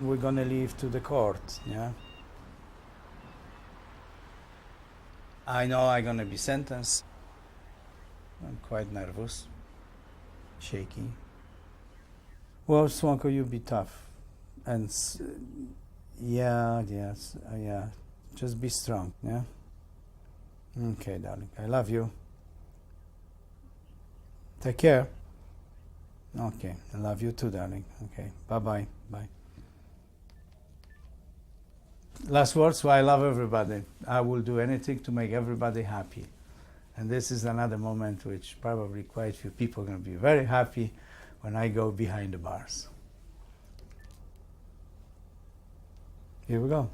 we're gonna leave to the court, yeah? I know I'm gonna be sentenced. I'm quite nervous, shaky. Well, Swanko, you be tough. And yeah, yes, yeah. Just be strong, yeah? Okay, darling. I love you. Take care. Okay, I love you too, darling. Okay, bye-bye. Bye. Last words, well, I love everybody. I will do anything to make everybody happy. And this is another moment which probably quite few people are going to be very happy when I go behind the bars. Here we go.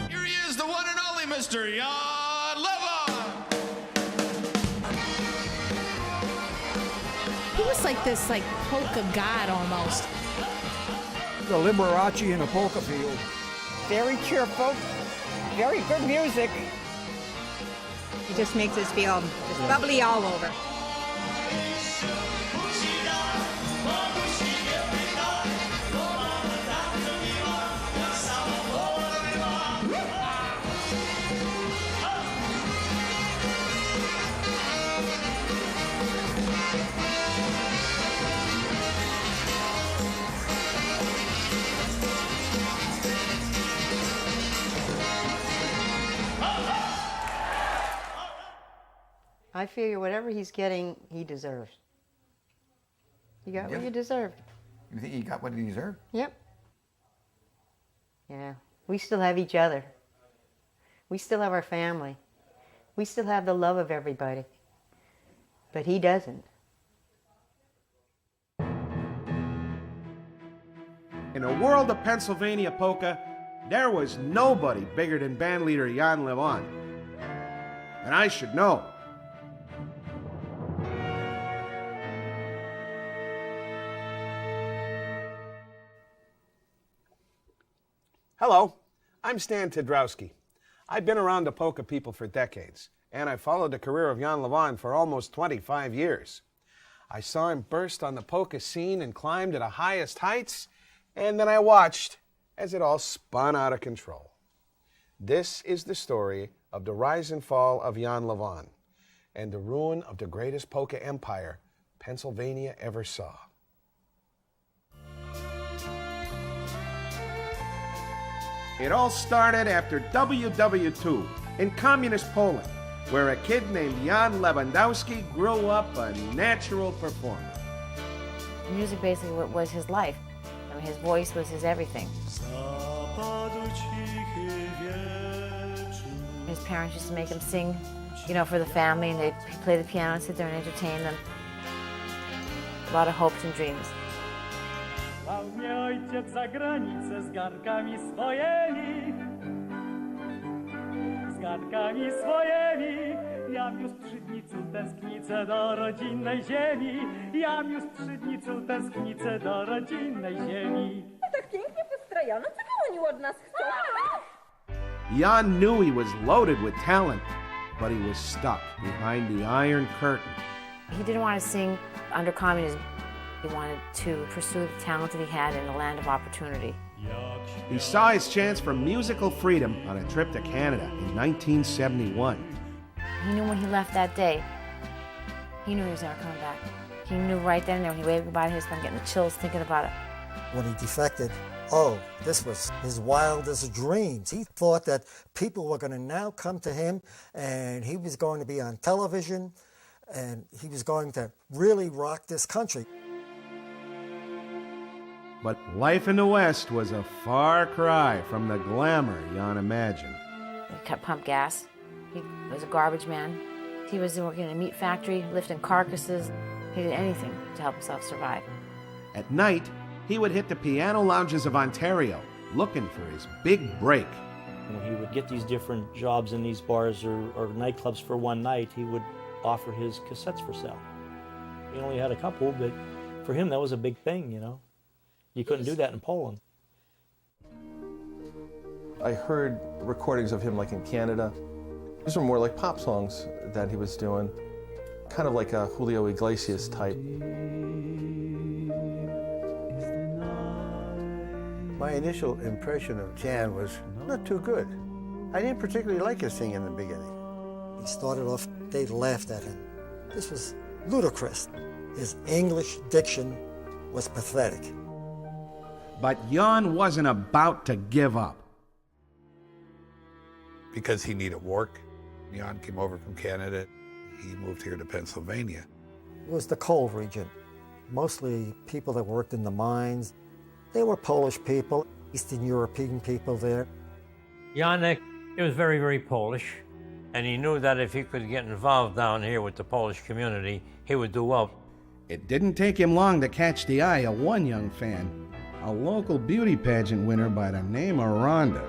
Here he is, the one and only Mr. Jan Levon. He was like this, polka god almost. The Liberace in a polka field. Very cheerful, very good music. He just makes us feel just bubbly all over. I figure whatever he's getting, he deserves. You got what you deserved. You think he got what he deserved? Yep. Yeah. We still have each other. We still have our family. We still have the love of everybody. But he doesn't. In a world of Pennsylvania polka, there was nobody bigger than bandleader Jan Levon. And I should know. Hello, I'm Stan Tedrowski. I've been around the polka people for decades, and I followed the career of Jan Levon for almost 25 years. I saw him burst on the polka scene and climb to the highest heights, and then I watched as it all spun out of control. This is the story of the rise and fall of Jan Levon and the ruin of the greatest polka empire Pennsylvania ever saw. It all started after WW2 in communist Poland, where a kid named Jan Lewandowski grew up a natural performer. Music basically was his life. I mean, his voice was his everything. His parents used to make him sing, for the family, and they'd play the piano and sit there and entertain them. A lot of hopes and dreams. Dał mnie ojciec za granicę z garnkami swojemi. Z garnkami swojemi. Jam już 3 dni tęsknicę do rodzinnej ziemi. Jam już 3 dni tęsknicę do rodzinnej ziemi. Tak pięknie postrojone, czego oni od nas chcą? Jan knew he was loaded with talent, but he was stuck behind the Iron Curtain. He didn't want to sing under communism. He wanted to pursue the talent that he had in the land of opportunity. He saw his chance for musical freedom on a trip to Canada in 1971. He knew when he left that day, he knew he was never coming back. He knew right then and there when he waved goodbye to his friend, getting the chills thinking about it. When he defected, this was his wildest dreams. He thought that people were going to now come to him and he was going to be on television and he was going to really rock this country. But life in the West was a far cry from the glamour Jan imagined. He pumped gas. He was a garbage man. He was working in a meat factory, lifting carcasses. He did anything to help himself survive. At night, he would hit the piano lounges of Ontario, looking for his big break. When he would get these different jobs in these bars or nightclubs for one night, he would offer his cassettes for sale. He only had a couple, but For him, that was a big thing, you know. You couldn't do that in Poland. I heard recordings of him like in Canada. These were more like pop songs that he was doing, kind of like a Julio Iglesias type. My initial impression of Jan was not too good. I didn't particularly like his singing in the beginning. He started off, they laughed at him. This was ludicrous. His English diction was pathetic. But Jan wasn't about to give up. Because he needed work, Jan came over from Canada. He moved here to Pennsylvania. It was the coal region. Mostly people that worked in the mines. They were Polish people, Eastern European people there. Janek, he was very, very Polish, and he knew that if he could get involved down here with the Polish community, he would do well. It didn't take him long to catch the eye of one young fan, a local beauty pageant winner by the name of Rhonda.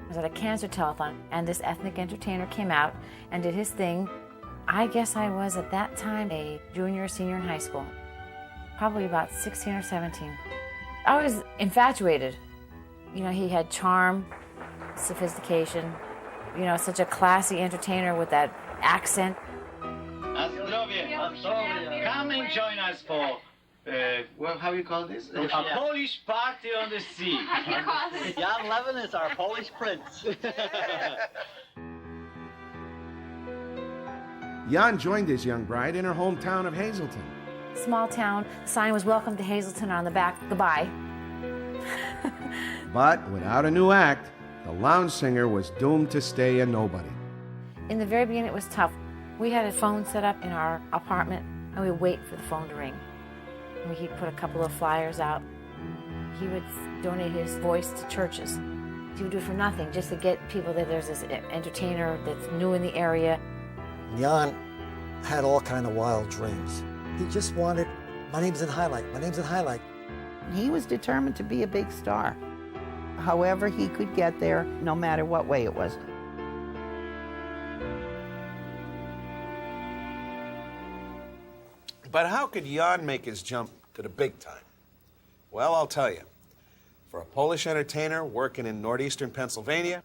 I was at a cancer telethon, and this ethnic entertainer came out and did his thing. I guess I was at that time a junior or senior in high school, probably about 16 or 17. I was infatuated. You know, he had charm, sophistication, you know, such a classy entertainer with that accent. Come and join us for, well, how you call this? A Polish party on the sea. Jan Levin is our Polish prince. Jan joined his young bride in her hometown of Hazleton. Small town, the sign was "Welcome to Hazleton" on the back, goodbye. But without a new act, the lounge singer was doomed to stay a nobody. In the very beginning, it was tough. We had a phone set up in our apartment, and we would wait for the phone to ring. And he'd put a couple of flyers out. He would donate his voice to churches. He would do it for nothing, just to get people that there's this entertainer that's new in the area. Jan had all kind of wild dreams. He just wanted, my name's in highlight, my name's in highlight. He was determined to be a big star. However he could get there, no matter what way it was. But how could Jan make his jump to the big time? Well, I'll tell you. For a Polish entertainer working in northeastern Pennsylvania,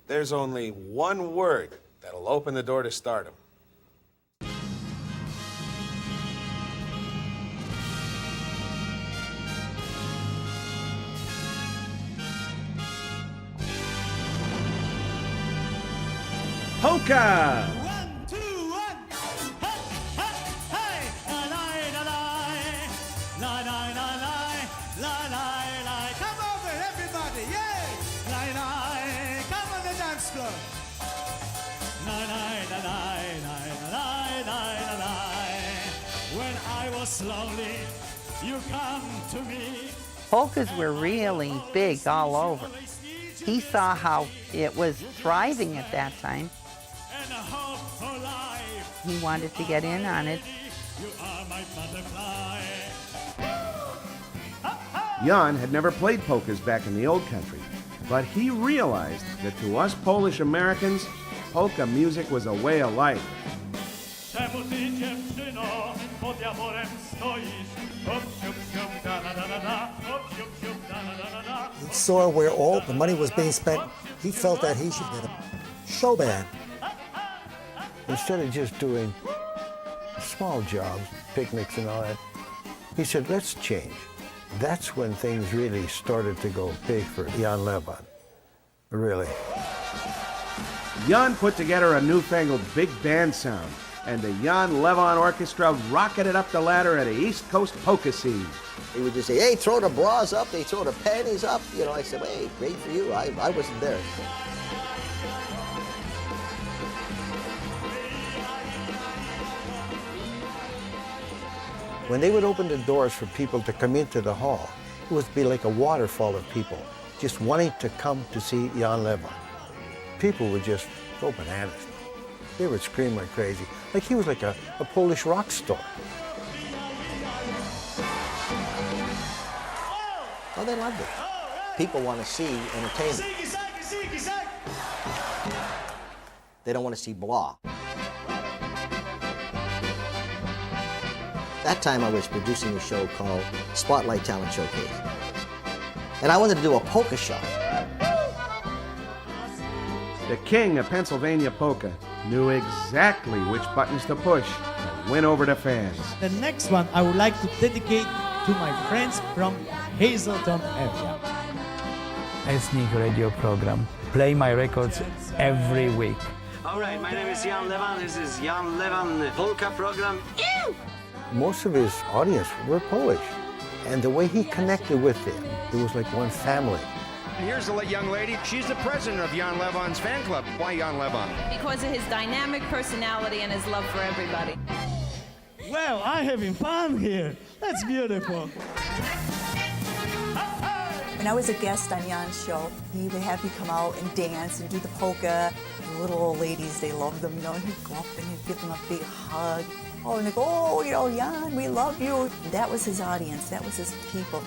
there's only one word that'll open the door to stardom. Polka! Come over, everybody, yay! Lie, lie, come on the dance floor. Lie, lie, lie, lie, lie, lie, lie. When I was lonely, you come to me. Polkas were really big all over. He saw how it was thriving at that time. And a hope for life. He wanted to get in on it. You are my butterfly. Jan had never played polkas back in the old country, but he realized that to us Polish Americans, polka music was a way of life. Czemu ty, dziewczyno, pod jaworem stoisz? Hop, siup, siup, da, da, da, da, da. Hop, siup, siup, da, da, da, da. He saw where all the money was being spent. He felt that he should get a show band. Instead of just doing small jobs, picnics and all that, he said, let's change. That's when things really started to go big for Jan Levin. Really. Jan put together a newfangled big band sound, and the Jan Levin Orchestra rocketed up the ladder at the East Coast polka scene. He would just say, hey, throw the bras up, they throw the panties up. You know, I said, hey, great for you. I wasn't there. When they would open the doors for people to come into the hall, it would be like a waterfall of people just wanting to come to see Jan Levin. People would just go bananas. They would scream like crazy. Like he was like a Polish rock star. Oh, they loved it. People want to see entertainment. They don't want to see blah. that time I was producing a show called Spotlight Talent Showcase. And I wanted to do a polka show. The king of Pennsylvania polka knew exactly which buttons to push to win over the fans. The next one I would like to dedicate to my friends from Hazleton area. Ethnic radio program. Play my records every week. All right, my name is Jan Levan. This is Jan Levan Polka program. Ew! Most of his audience were Polish. And the way he connected with them, it was like one family. Here's a young lady. She's the president of Jan Levan's fan club. Why Jan Levan? Because of his dynamic personality and his love for everybody. Well, I'm having fun here. That's beautiful. When I was a guest on Jan's show, he would have me come out and dance and do the polka. The little old ladies, they loved them, you know, and he'd go up and he'd give them a big hug. Oh, and they go, oh, you know, Jan, we love you. That was his audience. That was his people.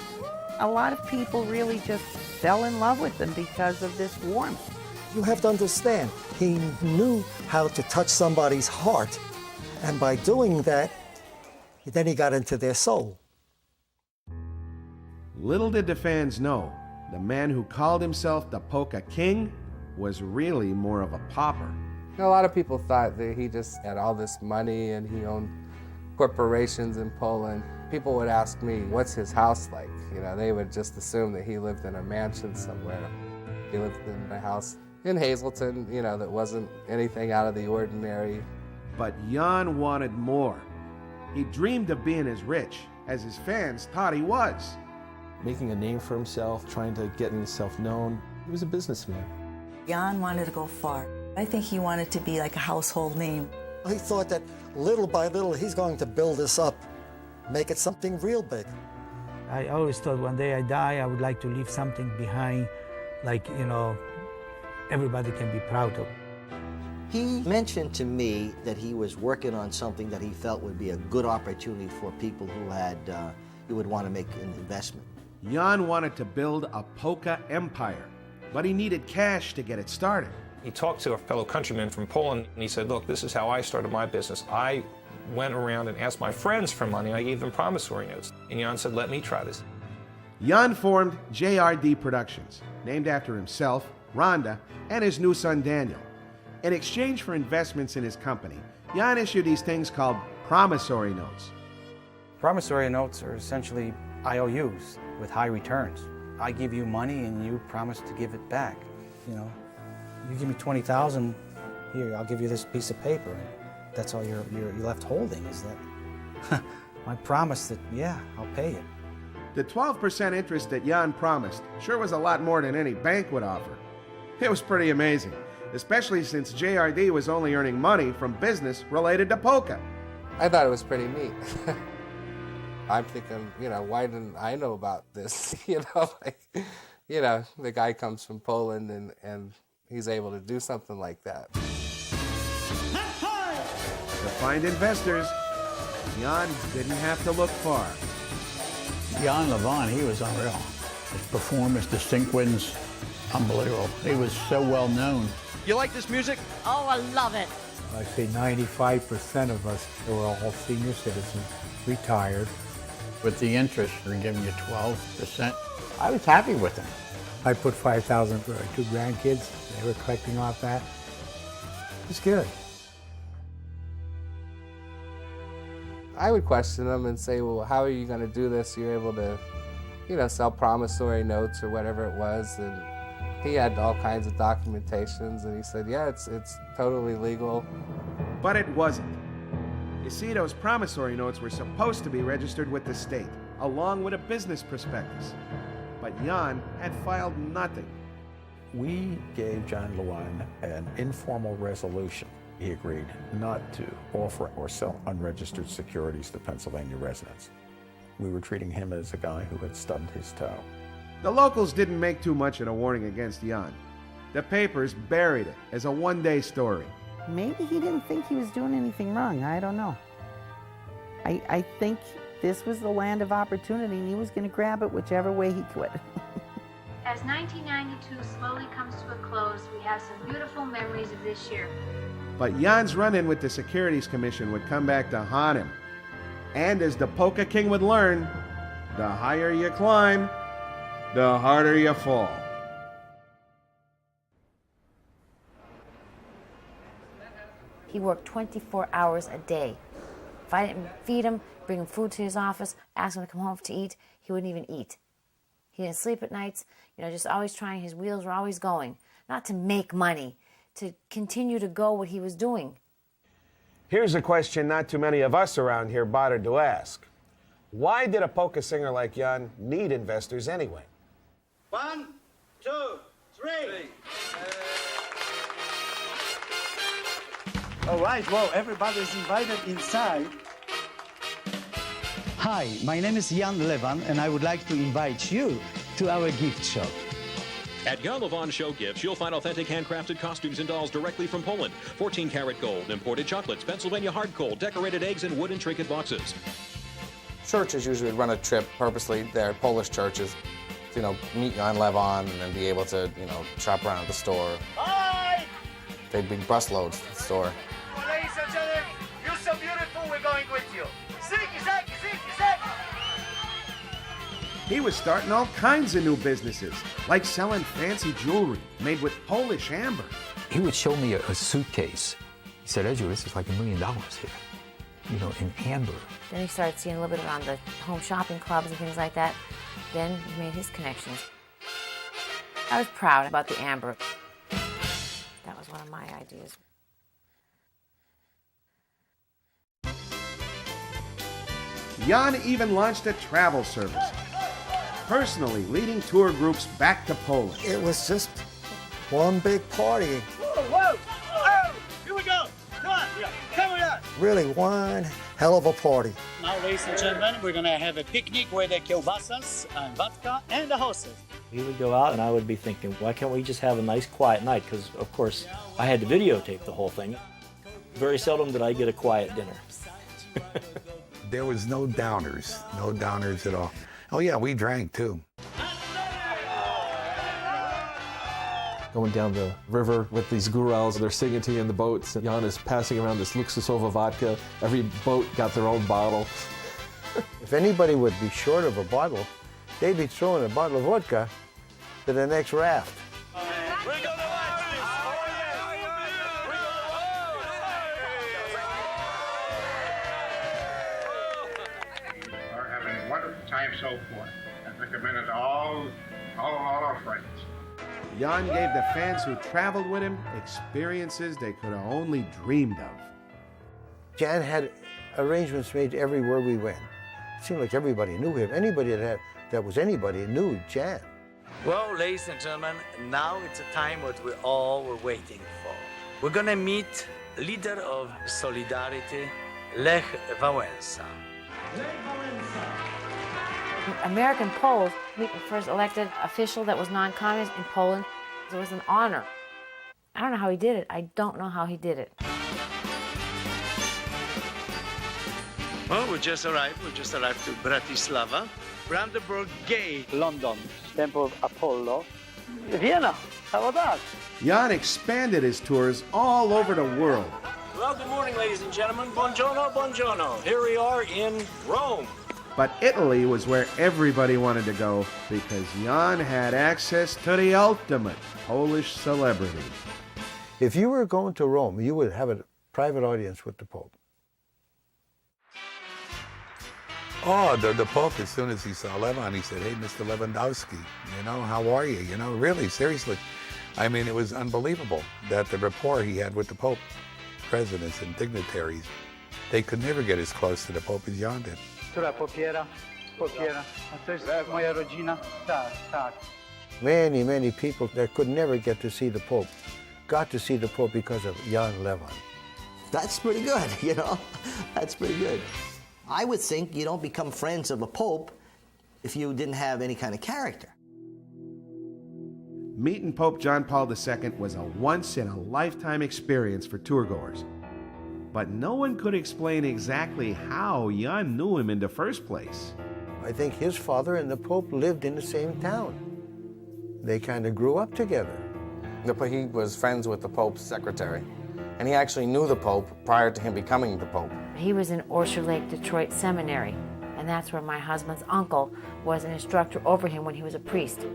A lot of people really just fell in love with him because of this warmth. You have to understand, he knew how to touch somebody's heart. And by doing that, then he got into their soul. Little did the fans know, the man who called himself the Polka King was really more of a pauper. A lot of people thought that he just had all this money and he owned corporations in Poland. People would ask me, what's his house like? You know, they would just assume that he lived in a mansion somewhere. He lived in a house in Hazleton, you know, that wasn't anything out of the ordinary. But Jan wanted more. He dreamed of being as rich as his fans thought he was. Making a name for himself, trying to get himself known. He was a businessman. Jan wanted to go far. I think he wanted to be like a household name. He thought that little by little, he's going to build this up, make it something real big. I always thought one day I die, I would like to leave something behind, like, you know, everybody can be proud of. He mentioned to me that he was working on something that he felt would be a good opportunity for people who would want to make an investment. Jan wanted to build a polka empire, but he needed cash to get it started. He talked to a fellow countryman from Poland, and he said, look, this is how I started my business. I went around and asked my friends for money. I gave them promissory notes. And Jan said, let me try this. Jan formed JRD Productions, named after himself, Rhonda, and his new son, Daniel. In exchange for investments in his company, Jan issued these things called promissory notes. Promissory notes are essentially IOUs with high returns. I give you money and you promise to give it back. You know, you give me $20,000, here, I'll give you this piece of paper. That's all you're left holding, is that my promise that, yeah, I'll pay it. The 12% interest that Jan promised sure was a lot more than any bank would offer. It was pretty amazing, especially since JRD was only earning money from business related to polka. I thought it was pretty neat. I'm thinking, you know, why didn't I know about this? You know, like, you know, the guy comes from Poland and he's able to do something like that. To find investors, Jan didn't have to look far. Jan Levan, he was unreal. His performance, the sequins, unbelievable. He was so well known. You like this music? Oh, I love it. I say 95% of us, they were all senior citizens, retired. With the interest, they're giving you 12%. I was happy with them. I put $5,000 for 2 grandkids. They were collecting off that. It's good. I would question them and say, well, how are you going to do this? You're able to, you know, sell promissory notes or whatever it was. And he had all kinds of documentations, and he said, yeah, it's totally legal. But it wasn't. You see, those promissory notes were supposed to be registered with the state, along with a business prospectus. But Jan had filed nothing. We gave John Levan an informal resolution. He agreed not to offer or sell unregistered securities to Pennsylvania residents. We were treating him as a guy who had stubbed his toe. The locals didn't make too much of a warning against Jan. The papers buried it as a one-day story. Maybe he didn't think he was doing anything wrong. I don't know. I think this was the land of opportunity, and he was going to grab it whichever way he could. As 1992 slowly comes to a close, we have some beautiful memories of this year. But Jan's run-in with the Securities Commission would come back to haunt him. And as the polka king would learn, the higher you climb, the harder you fall. He worked 24 hours a day. If I didn't feed him, bring him food to his office, ask him to come home to eat, he wouldn't even eat. He didn't sleep at nights, just always trying, his wheels were always going. Not to make money, to continue to go what he was doing. Here's a question not too many of us around here bothered to ask. Why did a polka singer like Jan need investors anyway? 1, 2, 3. All right, well, everybody's invited inside. Hi, my name is Jan Levan, and I would like to invite you to our gift shop. At Jan Levan Show Gifts, you'll find authentic handcrafted costumes and dolls directly from Poland. 14-karat gold, imported chocolates, Pennsylvania hard coal, decorated eggs, and wooden trinket boxes. Churches usually run a trip purposely. They're Polish churches. To, meet Jan Levan and then be able to, shop around at the store. Hi! They'd bring busloads to the store. Well, ladies and gentlemen, you're so beautiful, we're going with you. Ziki, zaki, ziki, zaki. He was starting all kinds of new businesses, like selling fancy jewelry made with Polish amber. He would show me a suitcase. He said, Ezra, this is like $1 million here, in amber. Then he started seeing a little bit around the home shopping clubs and things like that. Then he made his connections. I was proud about the amber. That was one of my ideas. Jan even launched a travel service, personally leading tour groups back to Poland. It was just one big party. Whoa, whoa, oh, here we go. Come on, come with us. Really one hell of a party. Now, ladies and gentlemen, we're going to have a picnic with the kielbasas and vodka and the horses. We would go out and I would be thinking, why can't we just have a nice quiet night? Because, of course, I had to videotape the whole thing. Very seldom did I get a quiet dinner. There was no downers at all. Oh yeah, we drank too. Going down the river with these gurals, they're singing to you in the boats, and Jan is passing around this Luksusowa vodka. Every boat got their own bottle. If anybody would be short of a bottle, they'd be throwing a bottle of vodka to the next raft. We're having a wonderful time so far. I recommend it to all our friends. Jan gave the fans who traveled with him experiences they could have only dreamed of. Jan had arrangements made everywhere we went. It seemed like everybody knew him. Anybody that was anybody knew Jan. Well, ladies and gentlemen, now it's a time what we all were waiting for. We're gonna meet leader of Solidarity, Lech Wałęsa. American Poles meet the first elected official that was non-communist in Poland. It was an honor. I don't know how he did it. I don't know how he did it. Well, we just arrived to Bratislava, Brandenburg Gate, London, Temple of Apollo, Vienna. How about that? Jan expanded his tours all over the world. Well, good morning, ladies and gentlemen. Buongiorno, buongiorno. Here we are in Rome. But Italy was where everybody wanted to go because Jan had access to the ultimate Polish celebrity. If you were going to Rome, you would have a private audience with the Pope. Oh, the Pope, as soon as he saw Levan, he said, hey, Mr. Lewandowski, how are you? Really, seriously. I mean, it was unbelievable that the rapport he had with the Pope, presidents and dignitaries, they could never get as close to the Pope as Jan did. Która popiera. A to jest moja rodzina. Tak. Many people that could never get to see the Pope got to see the Pope because of Jan Levan. That's pretty good, That's pretty good. I would think you don't become friends of a Pope if you didn't have any kind of character. Meeting Pope John Paul II was a once-in-a-lifetime experience for tourgoers. But no one could explain exactly how Jan knew him in the first place. I think his father and the Pope lived in the same town. They kind of grew up together. He was friends with the Pope's secretary, And he actually knew the Pope prior to him becoming the Pope. He was in Orchard Lake, Detroit Seminary, and that's where my husband's uncle was an instructor over him when he was a priest.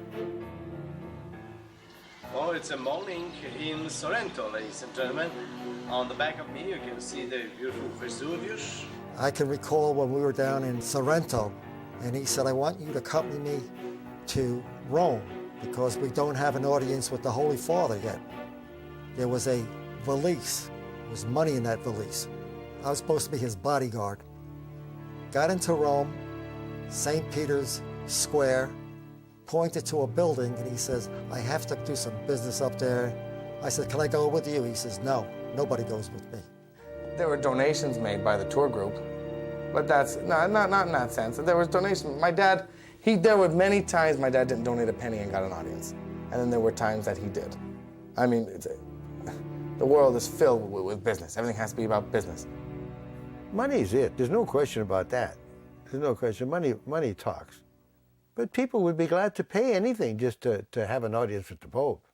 Well, it's a morning in Sorrento, ladies and gentlemen. On the back of me, you can see the beautiful Vesuvius. I can recall when we were down in Sorrento, and he said, I want you to accompany me to Rome because we don't have an audience with the Holy Father yet. There was a valise. There was money in that valise. I was supposed to be his bodyguard. Got into Rome, St. Peter's Square, pointed to a building, and he says, I have to do some business up there. I said, can I go with you? He says, no, nobody goes with me. There were donations made by the tour group, but that's not in that sense. There was donations. My dad, there were many times my dad didn't donate a penny and got an audience, and then there were times that he did. I mean, the world is filled with business. Everything has to be about business. Money is it. There's no question about that. There's no question. Money talks. But people would be glad to pay anything just to have an audience with the Pope.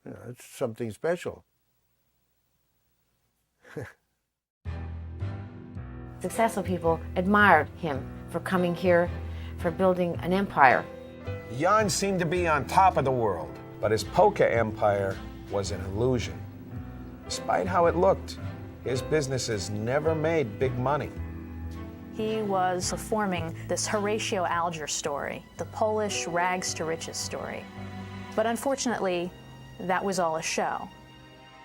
You know, it's something special. Successful people admired him for coming here, for building an empire. Jan seemed to be on top of the world, but his polka empire was an illusion. Despite how it looked, his businesses never made big money. He was performing this Horatio Alger story, the Polish rags to riches story. But unfortunately, that was all a show.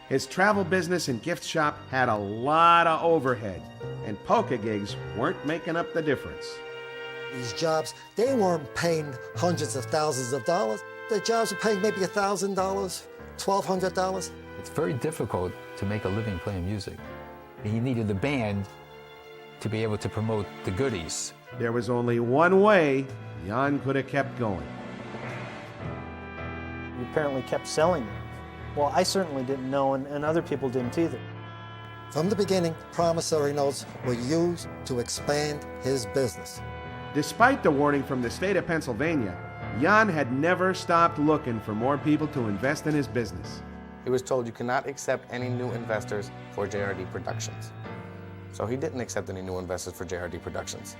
His travel business and gift shop had a lot of overhead, and polka gigs weren't making up the difference. These jobs, they weren't paying hundreds of thousands of dollars. The jobs were paying maybe $1,000, $1,200. It's very difficult to make a living playing music. He needed the band to be able to promote the goodies. There was only one way Jan could have kept going. He apparently kept selling them. Well, I certainly didn't know, and other people didn't either. From the beginning, promissory notes were used to expand his business. Despite the warning from the state of Pennsylvania, Jan had never stopped looking for more people to invest in his business. He was told you cannot accept any new investors for JRD Productions. So he didn't accept any new investors for JRD Productions.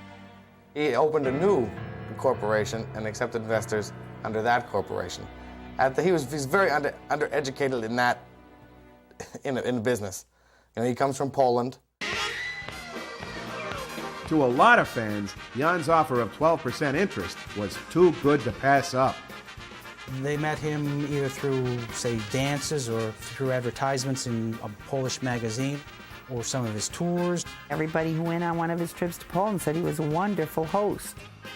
He opened a new corporation and accepted investors under that corporation. He's very undereducated in that, in business. You know, he comes from Poland. To a lot of fans, Jan's offer of 12% interest was too good to pass up. They met him either through, say, dances or through advertisements in a Polish magazine or some of his tours. Everybody who went on one of his trips to Poland said he was a wonderful host.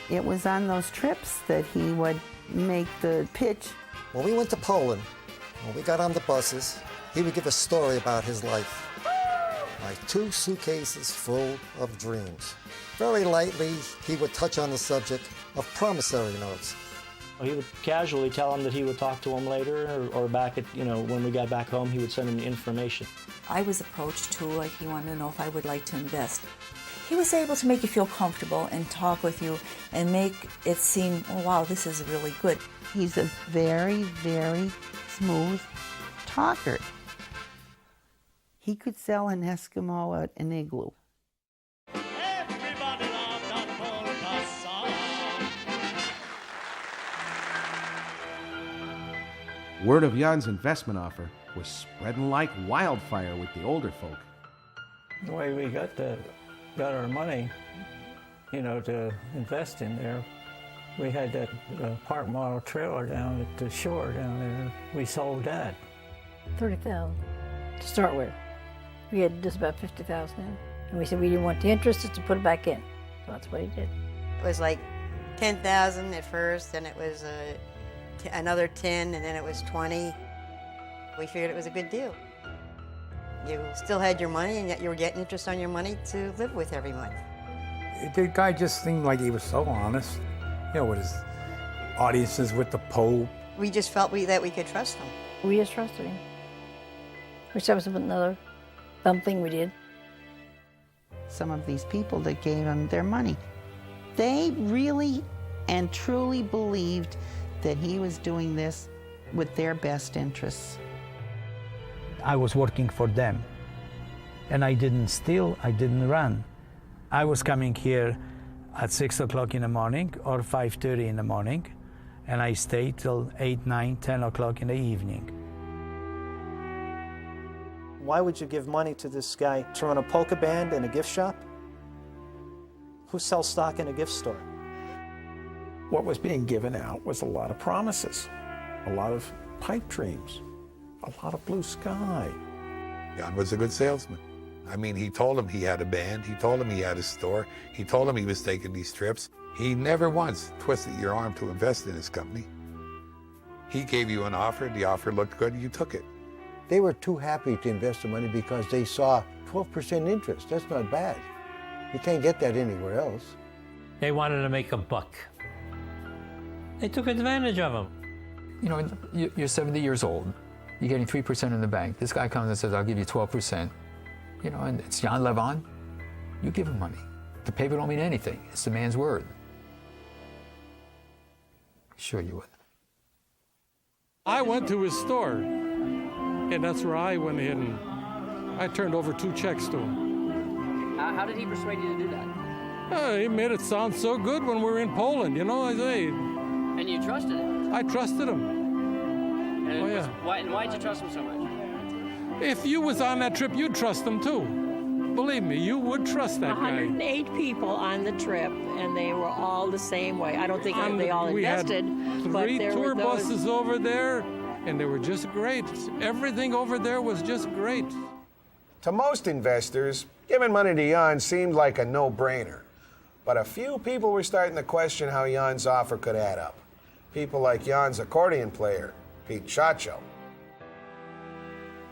It was on those trips that he would make the pitch. When we went to Poland, when we got on the buses, he would give a story about his life. Like 2 suitcases full of dreams. Very lightly, he would touch on the subject of promissory notes. He would casually tell him that he would talk to him later, or back at, when we got back home, he would send him the information. I was approached too, like he wanted to know if I would like to invest. He was able to make you feel comfortable and talk with you and make it seem, oh wow, this is really good. He's a very, very smooth talker. He could sell an Eskimo at an igloo. Word of Jan's investment offer was spreading like wildfire with the older folk. The way we got our money, to invest in there, we had that park model trailer down at the shore down there. We sold that. $30,000 to start with. We had just about $50,000 in. And we said we didn't want the interest, just to put it back in. So that's what he did. It was like $10,000 at first, then it was another 10, and then it was 20. We figured it was a good deal. You still had your money, and yet you were getting interest on your money to live with every month. The guy just seemed like he was so honest, with his audiences with the Pope. We just felt that we could trust him. We just trusted him. Which that was another dumb thing we did. Some of these people that gave him their money, they really and truly believed that he was doing this with their best interests. I was working for them. And I didn't steal, I didn't run. I was coming here at 6 o'clock in the morning or 5:30 in the morning, and I stayed till 8, 9, 10 o'clock in the evening. Why would you give money to this guy to run a polka band and a gift shop? Who sells stock in a gift store? What was being given out was a lot of promises, a lot of pipe dreams, a lot of blue sky. Jan was a good salesman. I mean, he told him he had a band, he told him he had a store, he told him he was taking these trips. He never once twisted your arm to invest in his company. He gave you an offer, the offer looked good, you took it. They were too happy to invest the money because they saw 12% interest. That's not bad. You can't get that anywhere else. They wanted to make a buck. They took advantage of him. You know, you're 70 years old. You're getting 3% in the bank. This guy comes and says, I'll give you 12%. You know, and it's Jan Levon. You give him money. The paper don't mean anything. It's the man's word. Sure you would. I went to his store, and that's where I went ahead and I turned over 2 checks to him. How did he persuade you to do that? He made it sound so good when we were in Poland, you know, I say. And you trusted him? I trusted him. And why'd you trust him so much? If you was on that trip, you'd trust him too. Believe me, you would trust that guy. 108 people on the trip, and they were all the same way. I don't think they all invested, but We had there 3 tour were those... buses over there, and they were just great. Everything over there was just great. To most investors, giving money to Jan seemed like a no-brainer. But a few people were starting to question how Jan's offer could add up. People like Jan's accordion player, Pete Chacho.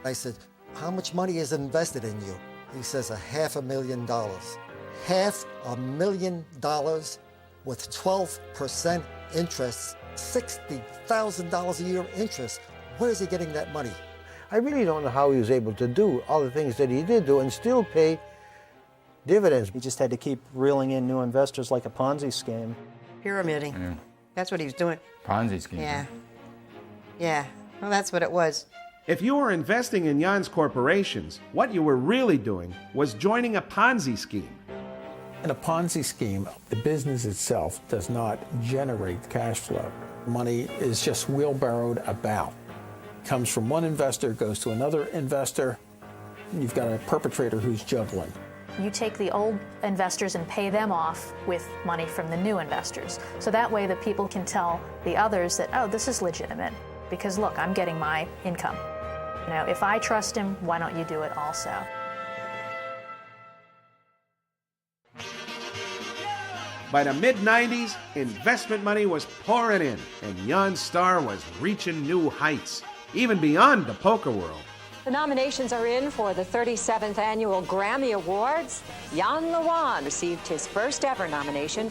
I said, how much money is invested in you? He says, $500,000. $500,000 with 12% interest, $60,000 a year interest. Where is he getting that money? I really don't know how he was able to do all the things that he did do and still pay dividends. He just had to keep reeling in new investors like a Ponzi scheme. Pyramiding. Yeah. That's what he was doing. Ponzi scheme. Yeah. Yeah. Well, that's what it was. If you were investing in Jan's corporations, what you were really doing was joining a Ponzi scheme. In a Ponzi scheme, the business itself does not generate cash flow. Money is just wheelbarrowed about. Comes from one investor, goes to another investor. You've got a perpetrator who's juggling. You take the old investors and pay them off with money from the new investors. So that way the people can tell the others that, oh, this is legitimate, because look, I'm getting my income. You know, if I trust him, why don't you do it also? By the mid-90s, investment money was pouring in, and Jan's star was reaching new heights, even beyond the poker world. The nominations are in for the 37th Annual Grammy Awards. Jan Levon received his first ever nomination.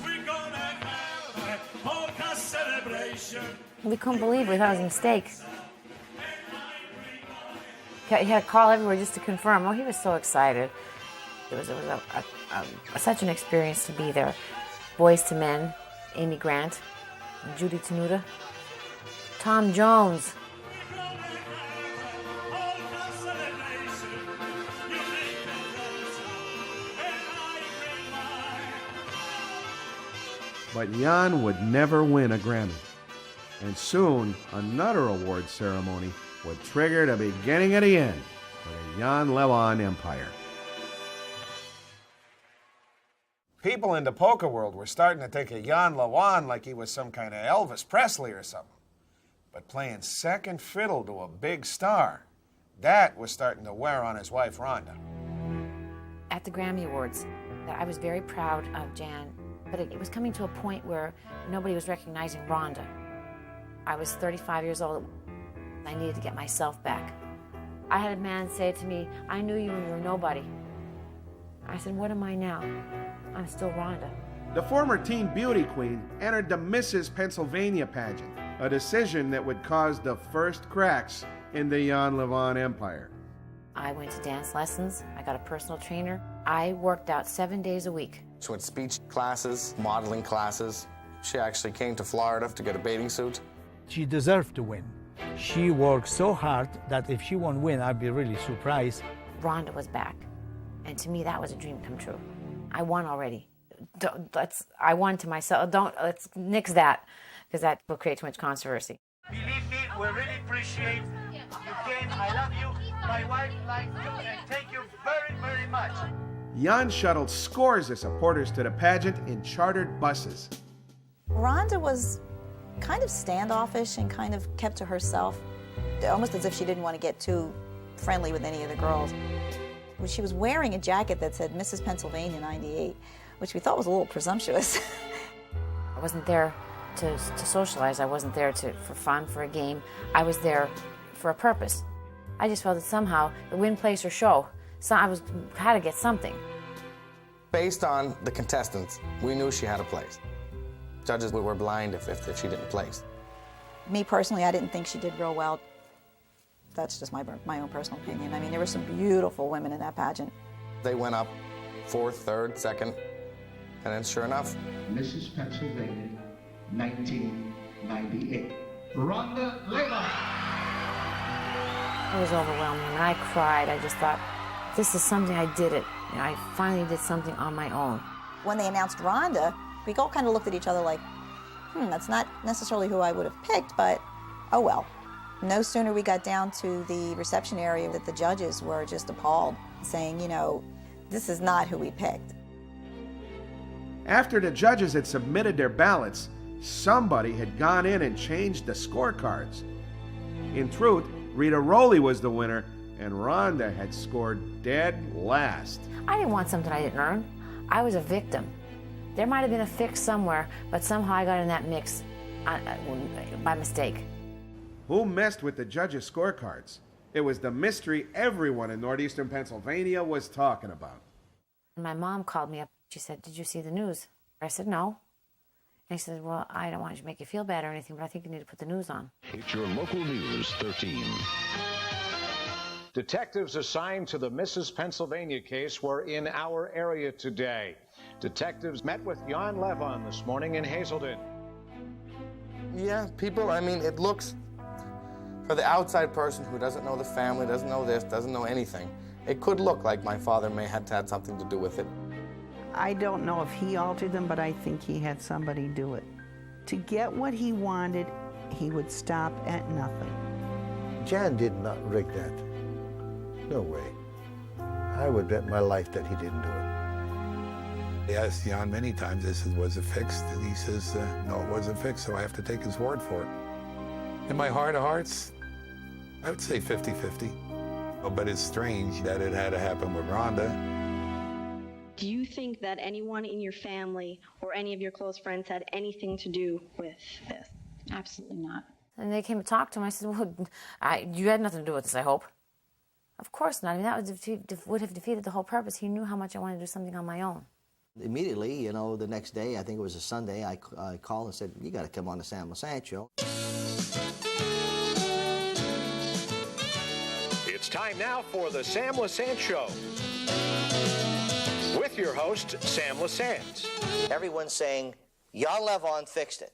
We couldn't believe we thought it was a mistake. He had to call everywhere just to confirm. Oh, he was so excited. It was such an experience to be there. Boys to Men, Amy Grant, Judy Tenuta, Tom Jones. But Jan would never win a Grammy. And soon, another award ceremony would trigger the beginning of the end for the Jan Levon empire. People in the poker world were starting to think of Jan Levon like he was some kind of Elvis Presley or something. But playing second fiddle to a big star, that was starting to wear on his wife, Rhonda. At the Grammy Awards, I was very proud of Jan, but it was coming to a point where nobody was recognizing Rhonda. I was 35 years old. I needed to get myself back. I had a man say to me, I knew you when you were nobody. I said, what am I now? I'm still Rhonda. The former teen beauty queen entered the Mrs. Pennsylvania pageant, a decision that would cause the first cracks in the Jan Levon empire. I went to dance lessons. I got a personal trainer. I worked out 7 days a week. She went speech classes, modeling classes. She actually came to Florida to get a bathing suit. She deserved to win. She worked so hard that if she won't win, I'd be really surprised. Rhonda was back, and to me that was a dream come true. I won already. I won to myself. Let's nix that, because that will create too much controversy. Believe me, we really appreciate you came. I love you. My wife likes you, and thank you very, very much. Jan shuttled scores of supporters to the pageant in chartered buses. Rhonda was kind of standoffish and kind of kept to herself, almost as if she didn't want to get too friendly with any of the girls. She was wearing a jacket that said Mrs. Pennsylvania 98, which we thought was a little presumptuous. I wasn't there to socialize. I wasn't there for fun, for a game. I was there for a purpose. I just felt that somehow the win, place, or show, so I had to get something. Based on the contestants, we knew she had a place. Judges were blind if she didn't place. Me personally, I didn't think she did real well. That's just my own personal opinion. I mean, there were some beautiful women in that pageant. They went up 4th, 3rd, 2nd, and then sure enough, Mrs. Pennsylvania, 1998. Rhonda Levon. It was overwhelming. When I cried, I just thought, this is something I did it. You know, I finally did something on my own. When they announced Rhonda, we all kind of looked at each other like, that's not necessarily who I would have picked, but oh well. No sooner we got down to the reception area that the judges were just appalled, saying, this is not who we picked. After the judges had submitted their ballots, somebody had gone in and changed the scorecards. In truth, Rita Rowley was the winner, and Rhonda had scored dead last. I didn't want something I didn't earn. I was a victim. There might have been a fix somewhere, but somehow I got in that mix by mistake. Who messed with the judges' scorecards? It was the mystery everyone in northeastern Pennsylvania was talking about. My mom called me up. She said, "Did you see the news?" I said, "No." And he said, "Well, I don't want you to make you feel bad or anything, but I think you need to put the news on." It's your local news 13. Detectives assigned to the Mrs. Pennsylvania case were in our area today. Detectives met with Jan Levon this morning in Hazelden. Yeah, people, it looks, for the outside person who doesn't know the family, doesn't know this, doesn't know anything, it could look like my father may have had something to do with it. I don't know if he altered them, but I think he had somebody do it. To get what he wanted, he would stop at nothing. Jan did not rig that. No way. I would bet my life that he didn't do it. I asked Jan many times, I said, was it fixed? And he says, no, it wasn't fixed, so I have to take his word for it. In my heart of hearts, I would say 50-50. But it's strange that it had to happen with Rhonda. Do you think that anyone in your family or any of your close friends had anything to do with this? Absolutely not. And they came to talk to him. I said, "Well, you had nothing to do with this, I hope." Of course not. I mean, that would have defeated the whole purpose. He knew how much I wanted to do something on my own. Immediately, the next day, I think it was a Sunday, I called and said, "You got to come on the Sam Lassant Show." It's time now for the Sam Lassant Show. With your host, Sam Lassant. Everyone's saying, Jan Levon fixed it.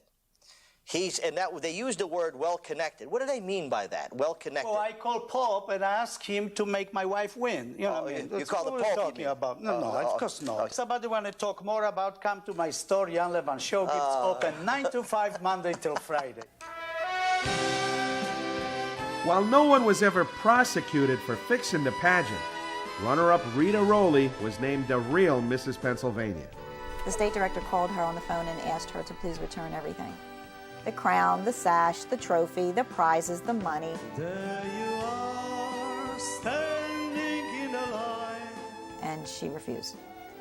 They used the word well-connected. What do they mean by that, well-connected? Well, I called Pope and asked him to make my wife win. You know, you call the what Pope, we're talking about. No, of course not. Okay. Somebody want to talk more about, come to my store, Jan Levon Show. It's open 9 to 5, Monday till Friday. While no one was ever prosecuted for fixing the pageant, runner-up Rita Rowley was named the real Mrs. Pennsylvania. The state director called her on the phone and asked her to please return everything. The crown, the sash, the trophy, the prizes, the money. There you are, standing in a line. And she refused.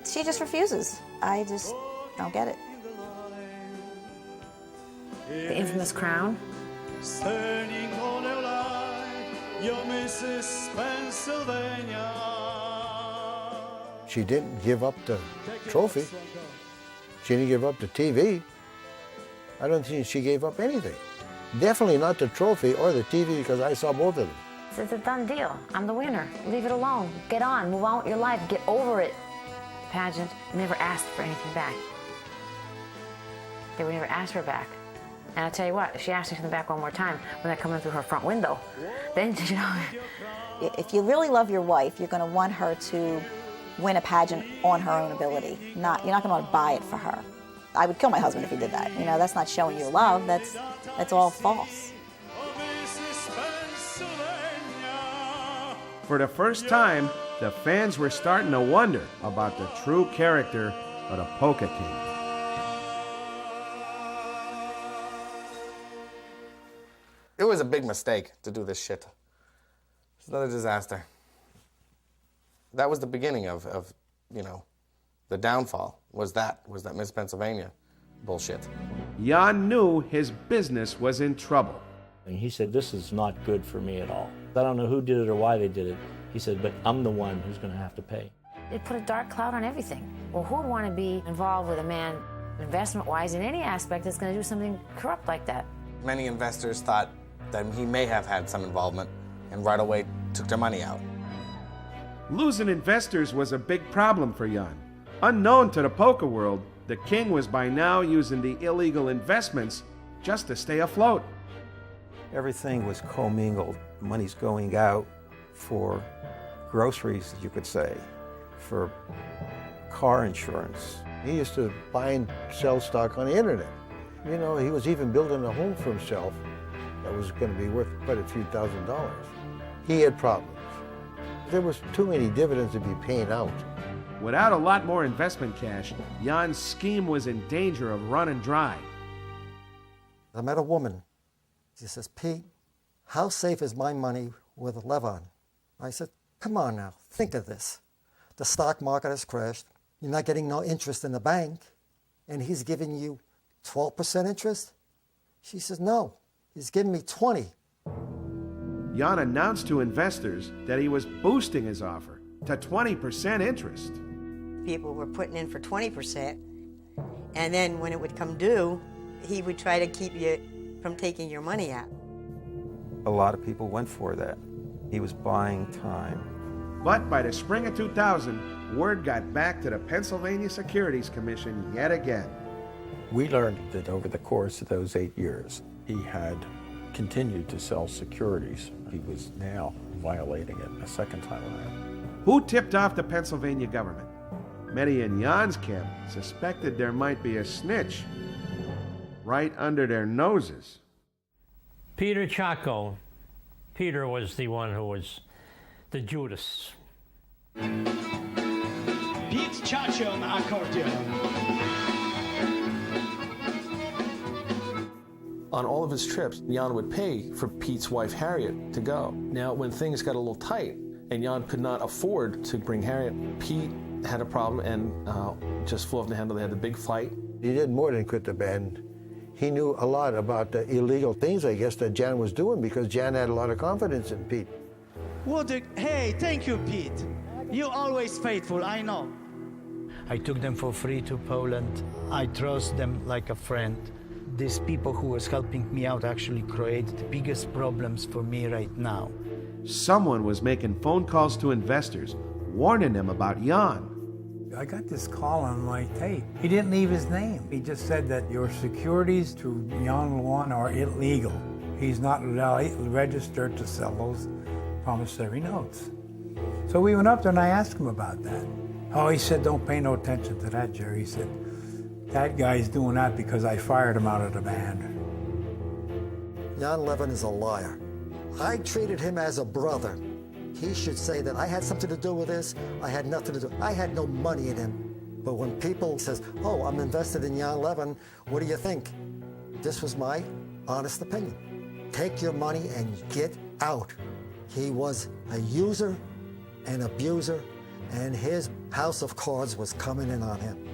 She just refuses. I just don't get it. The infamous crown. Standing on a line, you're Mrs. Pennsylvania. She didn't give up the trophy. She didn't give up the TV. I don't think she gave up anything. Definitely not the trophy or the TV, because I saw both of them. It's a done deal. I'm the winner. Leave it alone. Get on. Move on with your life. Get over it. The pageant never asked for anything back. They would never ask for it back. And I tell you what, she asked me to come back one more time when I come in through her front window. Then, you know. If you really love your wife, you're going to want her to win a pageant on her own ability. You're not going to want to buy it for her. I would kill my husband if he did that. You know, that's not showing your love. That's all false. For the first time, the fans were starting to wonder about the true character of the Polka King. It was a big mistake to do this shit. It's another disaster. That was the beginning of you know, the downfall was that Miss Pennsylvania bullshit. Jan knew his business was in trouble. And he said, this is not good for me at all. I don't know who did it or why they did it. He said, but I'm the one who's going to have to pay. It put a dark cloud on everything. Well, who would want to be involved with a man, investment-wise, in any aspect that's going to do something corrupt like that? Many investors thought that he may have had some involvement and right away took their money out. Losing investors was a big problem for Jan. Unknown to the poker world, the king was by now using the illegal investments just to stay afloat. Everything was commingled. Money's going out for groceries, you could say, for car insurance. He used to buy and sell stock on the internet. You know, he was even building a home for himself that was going to be worth quite a few $1,000s. He had problems. There was too many dividends to be paying out. Without a lot more investment cash, Jan's scheme was in danger of running dry. I met a woman. She says, Pete, how safe is my money with Levon? I said, come on now, think of this. The stock market has crashed. You're not getting no interest in the bank, and he's giving you 12% interest? She says, no, he's giving me 20. Jan announced to investors that he was boosting his offer to 20% interest. People were putting in for 20%, and then when it would come due, he would try to keep you from taking your money out. A lot of people went for that. He was buying time. But by the spring of 2000, word got back to the Pennsylvania Securities Commission yet again. We learned that over the course of those 8 years, he had continued to sell securities. He was now violating it a second time around. Who tipped off the Pennsylvania government? Many in Jan's camp suspected there might be a snitch right under their noses. Peter Chaco. Peter was the one who was the Judas. Pete Chacho on accordion. On all of his trips, Jan would pay for Pete's wife, Harriet, to go. Now, when things got a little tight and Jan could not afford to bring Harriet, Pete had a problem and just flew off the handle. They had the big fight. He did more than quit the band. He knew a lot about the illegal things, I guess, that Jan was doing because Jan had a lot of confidence in Pete. Hey, thank you, Pete. You're always faithful, I know. I took them for free to Poland. I trust them like a friend. These people who was helping me out actually created the biggest problems for me right now. Someone was making phone calls to investors, warning them about Jan. I got this call on my tape. He didn't leave his name. He just said that your securities to Jan Lewan are illegal. He's not registered to sell those promissory notes. So we went up there and I asked him about that. Oh, he said, don't pay no attention to that, Jerry. He said, that guy's doing that because I fired him out of the band. Jan Levin is a liar. I treated him as a brother. He should say that I had something to do with this. I had nothing to do. I had no money in him. But when people says, oh, I'm invested in Jan Levin, what do you think? This was my honest opinion. Take your money and get out. He was a user, an abuser, and his house of cards was coming in on him.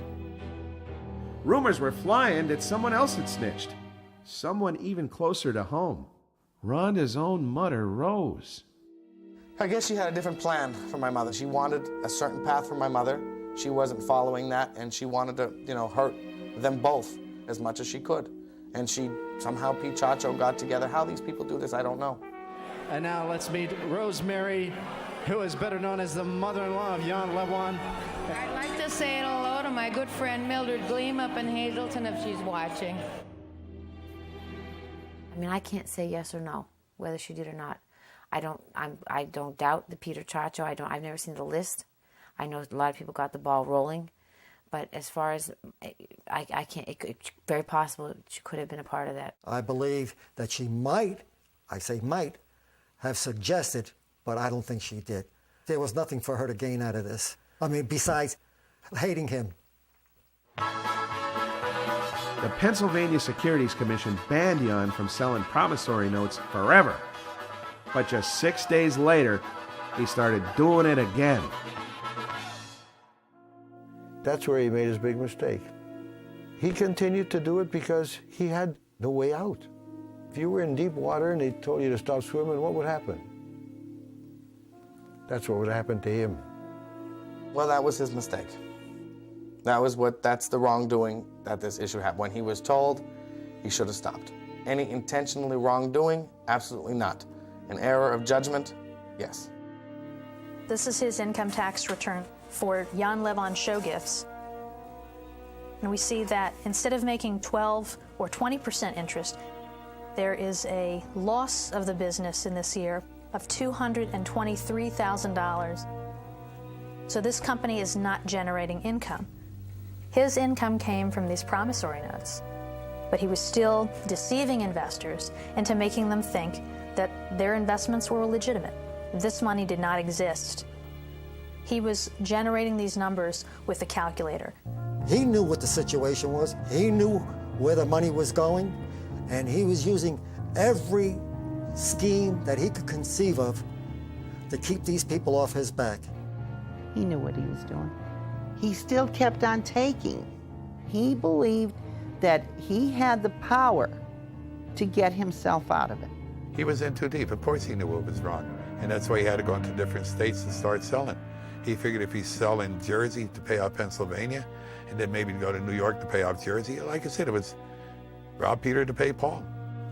Rumors were flying that someone else had snitched. Someone even closer to home. Rhonda's own mother, Rose. I guess she had a different plan for my mother. She wanted a certain path for my mother. She wasn't following that, and she wanted to, hurt them both as much as she could. And somehow Pete Chacho got together. How these people do this, I don't know. And now let's meet Rosemary, who is better known as the mother-in-law of Jan Lewan. I'd like to say hello to my good friend Mildred Gleam up in Hazleton if she's watching. I mean, I can't say yes or no, whether she did or not. I don't doubt the Peter Chacho. I've never seen the list. I know a lot of people got the ball rolling, but as far as I can't, it's very possible she could have been a part of that. I believe that she might, I say might, have suggested, but I don't think she did. There was nothing for her to gain out of this. I mean, besides hating him. The Pennsylvania Securities Commission banned Jan from selling promissory notes forever. But just 6 days later, he started doing it again. That's where he made his big mistake. He continued to do it because he had no way out. If you were in deep water and they told you to stop swimming, what would happen? That's what would happen to him. Well, that was his mistake. That's the wrongdoing that this issue had. When he was told, he should have stopped. Any intentionally wrongdoing? Absolutely not. An error of judgment? Yes. This is his income tax return for Jan Levon show gifts. And we see that instead of making 12 or 20% interest, there is a loss of the business in this year of $223,000. So this company is not generating income. His income came from these promissory notes, but he was still deceiving investors into making them think that their investments were legitimate. This money did not exist. He was generating these numbers with a calculator. He knew what the situation was. He knew where the money was going, and he was using every scheme that he could conceive of to keep these people off his back. He knew what he was doing. He still kept on taking. He believed that he had the power to get himself out of it. He was in too deep. Of course he knew what was wrong. And that's why he had to go into different states and start selling. He figured if he's selling Jersey to pay off Pennsylvania, and then maybe go to New York to pay off Jersey, like I said, it was rob Peter to pay Paul.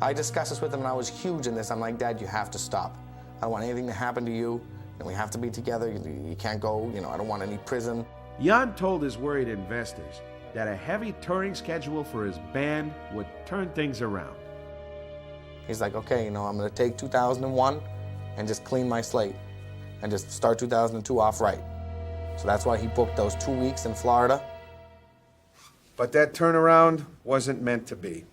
I discussed this with him, and I was huge in this. I'm like, Dad, you have to stop. I don't want anything to happen to you, and we have to be together. You can't go, I don't want any prison. Jan told his worried investors that a heavy touring schedule for his band would turn things around. He's like, okay, I'm going to take 2001 and just clean my slate and just start 2002 off right. So that's why he booked those 2 weeks in Florida. But that turnaround wasn't meant to be.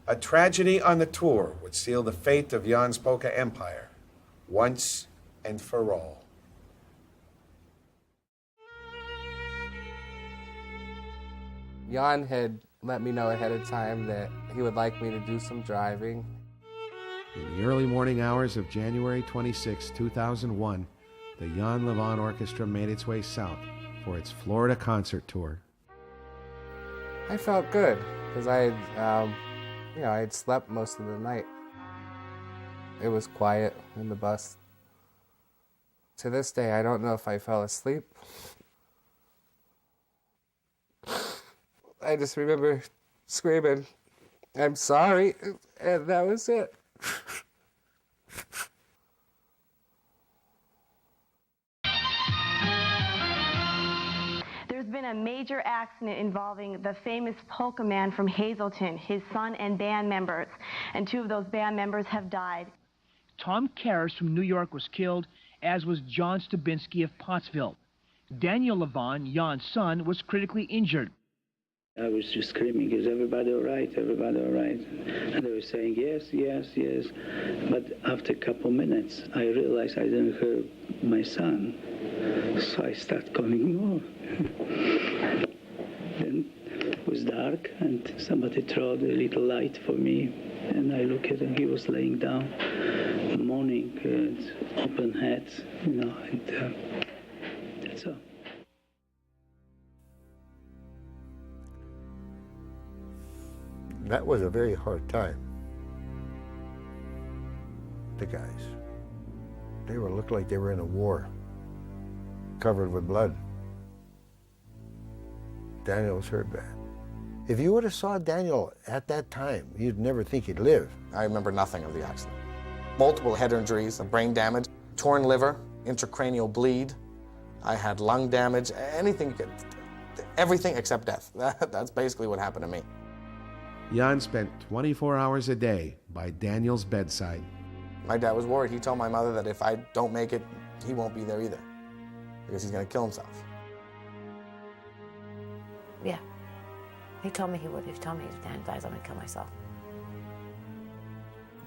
A tragedy on the tour would seal the fate of Jan's polka empire once and for all. Jan had let me know ahead of time that he would like me to do some driving. In the early morning hours of January 26, 2001, the Jan Levon Orchestra made its way south for its Florida concert tour. I felt good because I had slept most of the night. It was quiet in the bus. To this day, I don't know if I fell asleep. I just remember screaming, "I'm sorry," and that was it. There's been a major accident involving the famous polka man from Hazleton, his son and band members, and 2 of those band members have died. Tom Karras from New York was killed, as was John Stabinski of Pottsville. Daniel Levon, Jan's son, was critically injured. I was just screaming, "Is everybody all right? Everybody all right?" And they were saying, "Yes, yes, yes." But after a couple minutes, I realized I didn't hear my son. So I started calling more. Then it was dark, and somebody threw a little light for me. And I look at him, he was laying down, moaning, open head, and that's all. That was a very hard time. The guys, they looked like they were in a war, covered with blood. Daniel was hurt bad. If you would have saw Daniel at that time, you'd never think he'd live. I remember nothing of the accident. Multiple head injuries, brain damage, torn liver, intracranial bleed. I had lung damage, everything except death. That's basically what happened to me. Jan spent 24 hours a day by Daniel's bedside. My dad was worried. He told my mother that if I don't make it, he won't be there either, because he's going to kill himself. Yeah. He told me he would. He told me if Dan dies, I'm going to kill myself.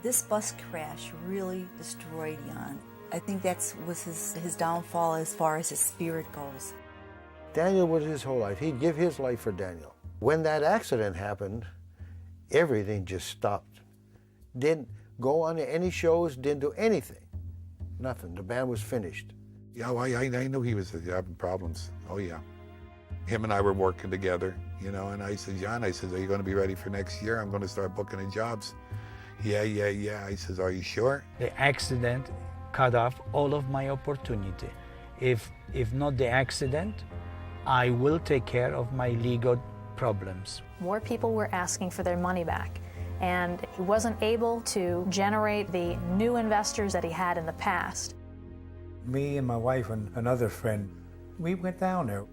This bus crash really destroyed Jan. I think that was his downfall as far as his spirit goes. Daniel was his whole life. He'd give his life for Daniel. When that accident happened, everything just stopped. Didn't go on any shows, didn't do anything. Nothing. The band was finished. Yeah, well, I knew he was having problems. Oh, yeah. Him and I were working together, you know, and I said, John, I said, are you going to be ready for next year? I'm going to start booking in jobs. Yeah. I says, are you sure? The accident cut off all of my opportunity. If not the accident, I will take care of my legal problems. More people were asking for their money back, and he wasn't able to generate the new investors that he had in the past. Me and my wife and another friend, we went down there.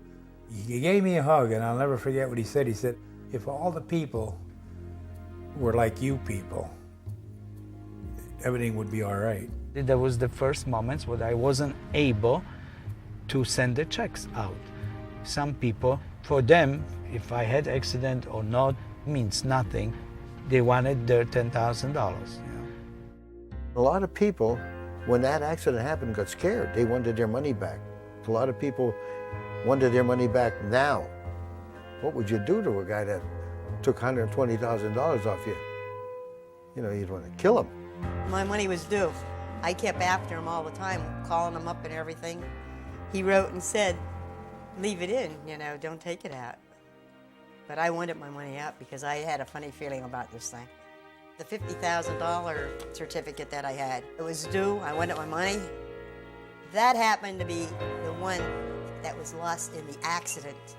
He gave me a hug, and I'll never forget what he said. He said, if all the people were like you people, everything would be all right. That was the first moments when I wasn't able to send the checks out. Some people, for them, if I had accident or not, means nothing. They wanted their $10,000. You know? A lot of people, when that accident happened, got scared. They wanted their money back. A lot of people wanted their money back now. What would you do to a guy that took $120,000 off you? You know, you'd want to kill him. My money was due. I kept after him all the time, calling him up and everything. He wrote and said, leave it in, you know, don't take it out. But I wanted my money out because I had a funny feeling about this thing. The $50,000 certificate that I had, it was due, I wanted my money. That happened to be the one that was lost in the accident.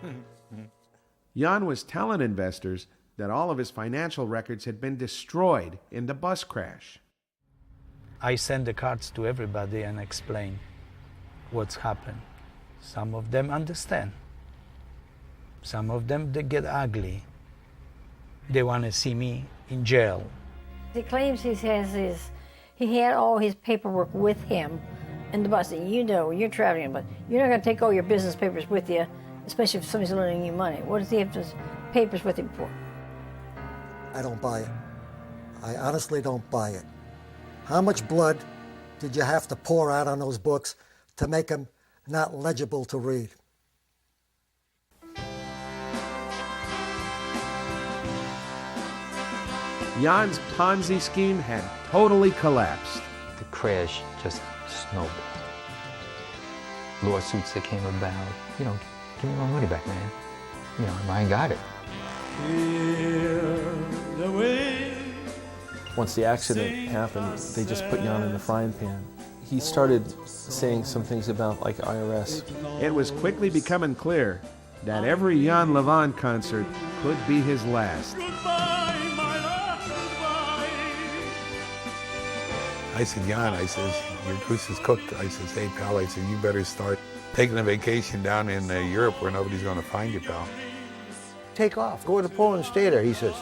Jan was telling investors that all of his financial records had been destroyed in the bus crash. I send the cards to everybody and explain what's happened. Some of them understand. Some of them, they get ugly. They want to see me in jail. The claims he says is he had all his paperwork with him in the bus. You know, you're traveling, but you're not going to take all your business papers with you, especially if somebody's loaning you money. What does he have his papers with him for? I don't buy it. I honestly don't buy it. How much blood did you have to pour out on those books to make them not legible to read? Jan's Ponzi scheme had totally collapsed. The crash just snowballed. Lawsuits that came about, you know, give me my money back, man. You know, I ain't got it. Once the accident happened, they just put Jan in the frying pan. He started saying some things about, like, IRS. It was quickly becoming clear that every Jan Levin concert could be his last. I said, Jan, I says, your goose is cooked. I says, hey, pal, I said, you better start taking a vacation down in Europe where nobody's going to find you, pal. Take off, go to Poland, stay there. He says,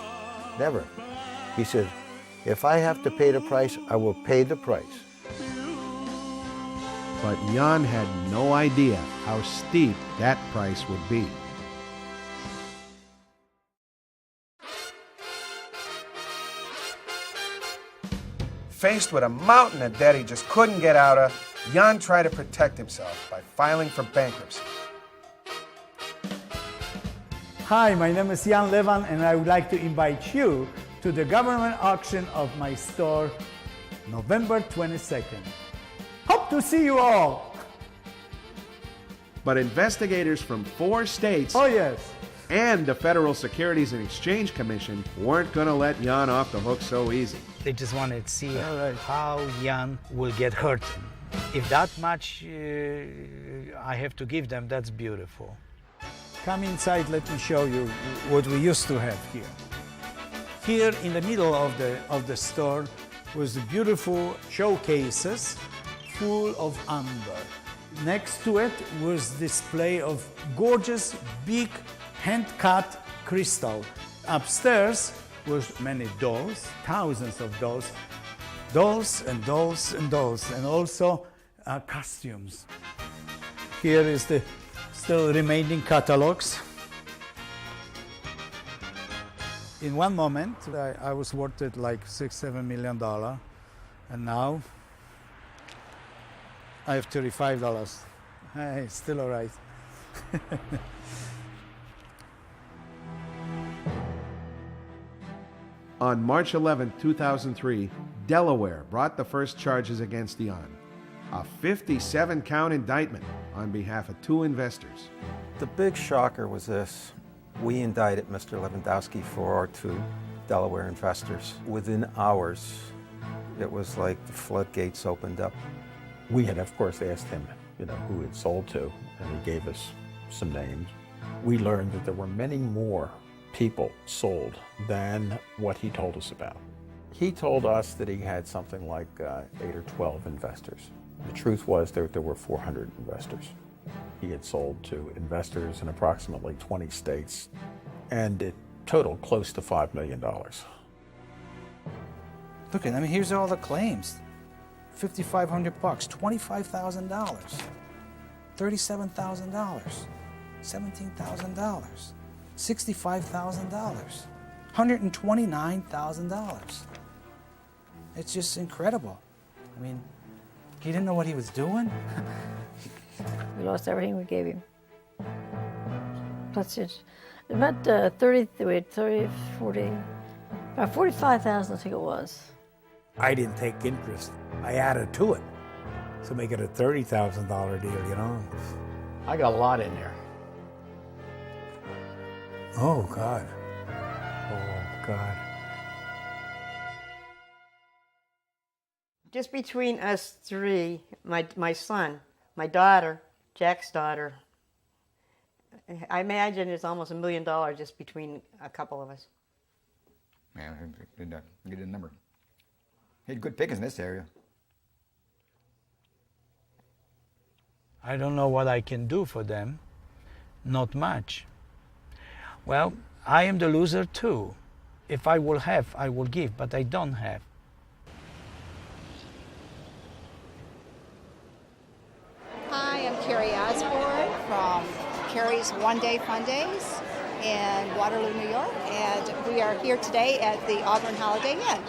never. He says, if I have to pay the price, I will pay the price. But Jan had no idea how steep that price would be. Faced with a mountain of debt he just couldn't get out of, Jan tried to protect himself by filing for bankruptcy. Hi, my name is Jan Levin, and I would like to invite you to the government auction of my store, November 22nd. Hope to see you all. But investigators from 4 states and the Federal Securities and Exchange Commission weren't going to let Jan off the hook so easy. They just wanted to see how Jan will get hurt. If that much I have to give them, that's beautiful. Come inside, let me show you what we used to have here. Here in the middle of the store was the beautiful showcases full of amber. Next to it was display of gorgeous, big, hand-cut crystal. Upstairs was many dolls, thousands of dolls, dolls and dolls and dolls, and also costumes. Here is the still remaining catalogs. In one moment, I was worth it like $6-7 million, and now I have $35. Hey, still all right. On March 11, 2003, Delaware brought the first charges against Jan, a 57-count indictment on behalf of 2 investors. The big shocker was this. We indicted Mr. Lewandowski for our 2 Delaware investors. Within hours, it was like the floodgates opened up. We had, of course, asked him, who it sold to, and he gave us some names. We learned that there were many more people sold than what he told us about. He told us that he had something like 8 or 12 investors. The truth was there were 400 investors. He had sold to investors in approximately 20 states, and it totaled close to $5 million. Look, here's all the claims. $5,500, $25,000, $37,000, $17,000, $65,000, $129,000. It's just incredible. He didn't know what he was doing. We lost everything we gave him. Plus, it's about 30, we had 30, 40, about 45,000, I think it was. I didn't take interest. I added to it to make it a $30,000 deal, I got a lot in there. Oh, God. Oh, God. Just between us 3, my son, my daughter, Jack's daughter, I imagine it's almost $1 million just between a couple of us. Man, he did a number. He had good pickings in this area. I don't know what I can do for them. Not much. Well, I am the loser too. If I will have, I will give, but I don't have. Hi, I'm Carrie Osborne from Carrie's One Day Fun Days in Waterloo, New York, and we are here today at the Auburn Holiday Inn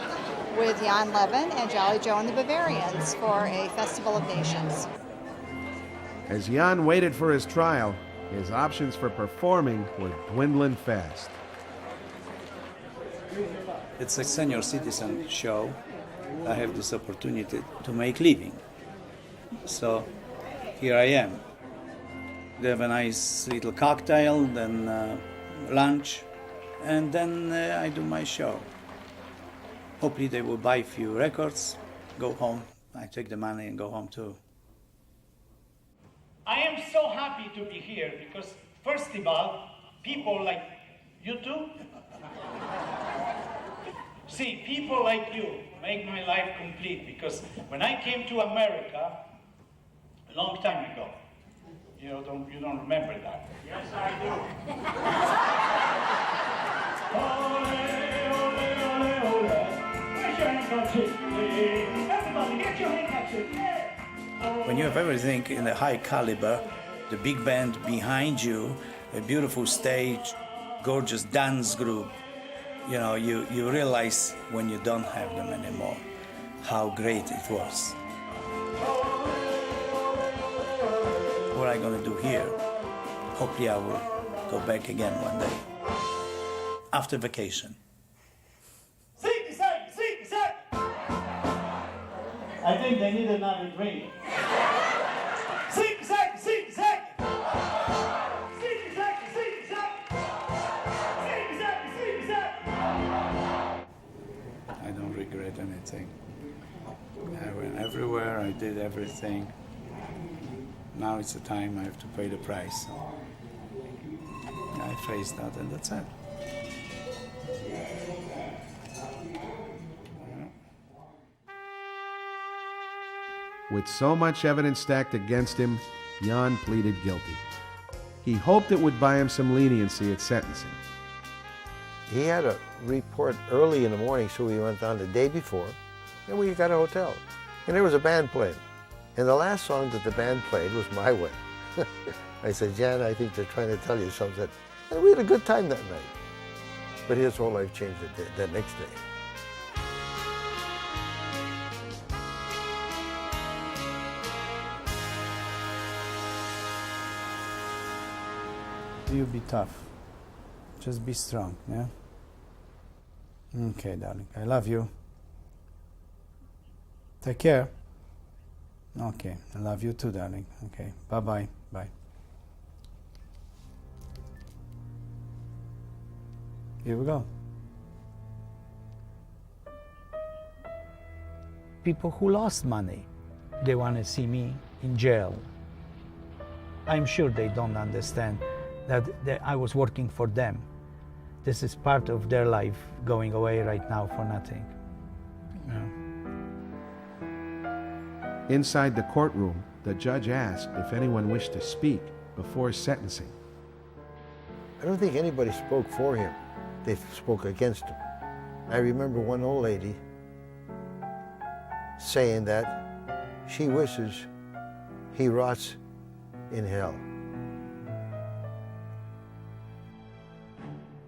with Jan Levin and Jolly Joe and the Bavarians for a Festival of Nations. As Jan waited for his trial, his options for performing were dwindling fast. It's a senior citizen show. I have this opportunity to make living. So here I am. They have a nice little cocktail, then lunch, and then I do my show. Hopefully they will buy a few records, go home. I take the money and go home too. I am so happy to be here because, first of all, people like you two, see, people like you make my life complete because when I came to America a long time ago, you don't remember that. Yes, I do. Everybody, get your handkerchief. When you have everything in a high caliber, the big band behind you, a beautiful stage, gorgeous dance group, you realize when you don't have them anymore how great it was. What am I going to do here? Hopefully I will go back again one day after vacation. I think they need another drink. I don't regret anything. I went everywhere, I did everything. Now it's the time I have to pay the price. So I face that and that's it. With so much evidence stacked against him, Jan pleaded guilty. He hoped it would buy him some leniency at sentencing. He had a report early in the morning, so we went down the day before, and we got a hotel. And there was a band playing. And the last song that the band played was My Way. I said, Jan, I think they're trying to tell you something. And we had a good time that night. But his whole life changed that next day. You be tough. Just be strong, yeah? Okay, darling. I love you. Take care. Okay, I love you too, darling. Okay, bye-bye. Bye. Here we go. People who lost money, they want to see me in jail. I'm sure they don't understand that I was working for them. This is part of their life going away right now for nothing. Yeah. Inside the courtroom, the judge asked if anyone wished to speak before sentencing. I don't think anybody spoke for him. They spoke against him. I remember one old lady saying that she wishes he rots in hell.